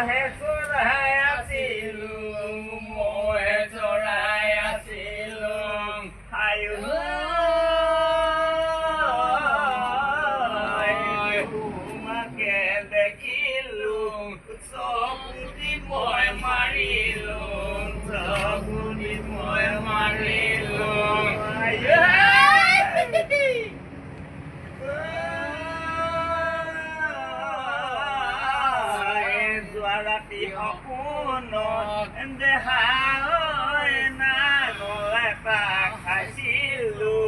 মহে চৰাই আছিলোঁ মহে চৰাই আছিলোঁ আয়ো তোমাকে দেখিলোঁ চকুদি মই মাৰিলোঁ চকুদি মই মাৰিলোঁ ৰাতি সপোনত দেহাই নাঙল এটা খাইছিলোঁ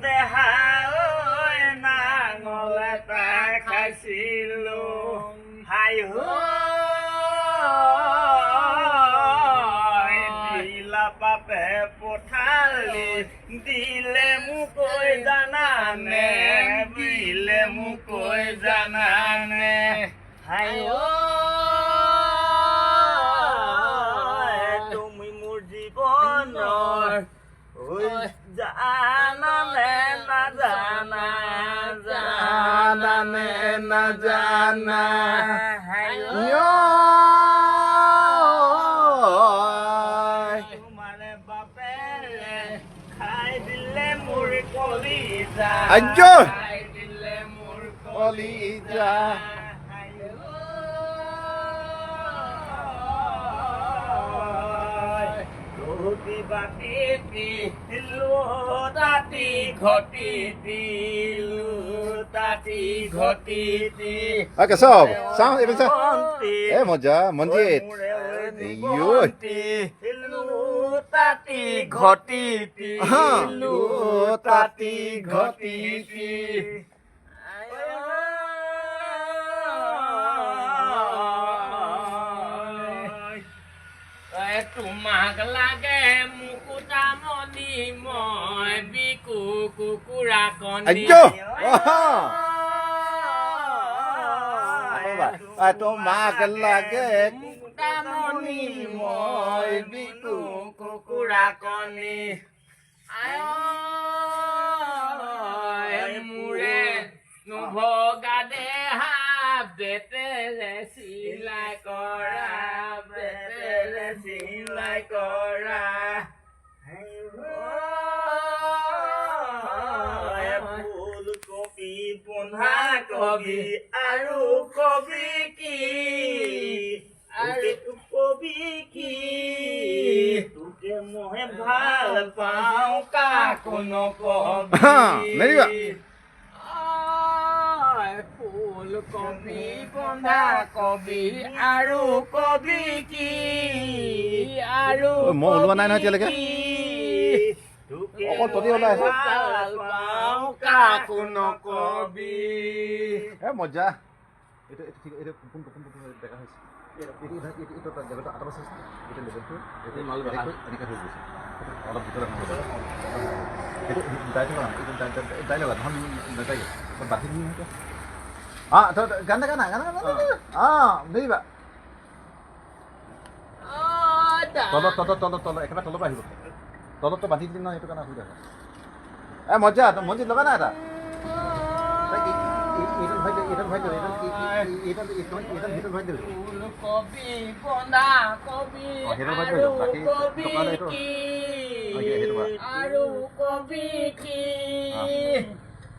দেহাই নাঙল এটা খাইছিলোঁ হাই দিলা বাপে পঠালি দিলে মোকৈ জানানে দিলে মোকৈ জানানে হাই জানানে নাজানা জানানে নাজানা তোমাৰে বাপেৰে খাই দিলে মোৰ কলিজা খাই দিলে মোৰ কলিজা লুটাতি ঘটিতি Okay, so sound even so. Eh, Moja, Monjit. লুটাতি ঘটিতি লুটাতি ঘটিতি তোমাক লাগে মুকুতামণি মই বিকু কুকুৰা কণী তোমাক লাগে মুকুতামণি মই বিকু কুকুৰা কণী মোৰে নুভগা দেহা বেতেৰে চিলাই কৰা বেতেৰে চিলাই কৰা ফুলকবি বন্ধাকবি আৰু কবি কি আৰু কবি কি তোকে মই ভাল পাওঁ কাকো নকবি ফুলকবি বন্ধাকবি আৰু কবি কি আৰু মই ওলোৱা নাই নহয় এতিয়ালৈকে অকল তহঁতি ওলাই আছ কাকো নকবি মজা এইটো ঠিক এইটো কোনটো দেখা হৈছে এইটো তাৰ জেগাটো আঁতৰ আছে এইটো লেভেলটো এইটো মাল এনেকৈ হৈ গৈছে অলপ ভিতৰত এইটো দাই লগা নহয় নাযায় বাঢ়ি দিম সেইটো গান গানা নেৰিবা তলত একেবাৰে তলৰ পৰা আহিব তলততো বান্ধি দিম নহয় সেইটো কাৰণে অসুবিধা হয় মজা মঞ্জিত লগা নাই এটা ফুলকবি বন্ধাকবি আৰু কবি কি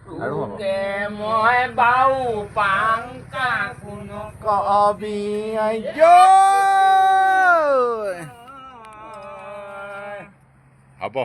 তোকে মই বাও পাং কাকো নকবি হ'ব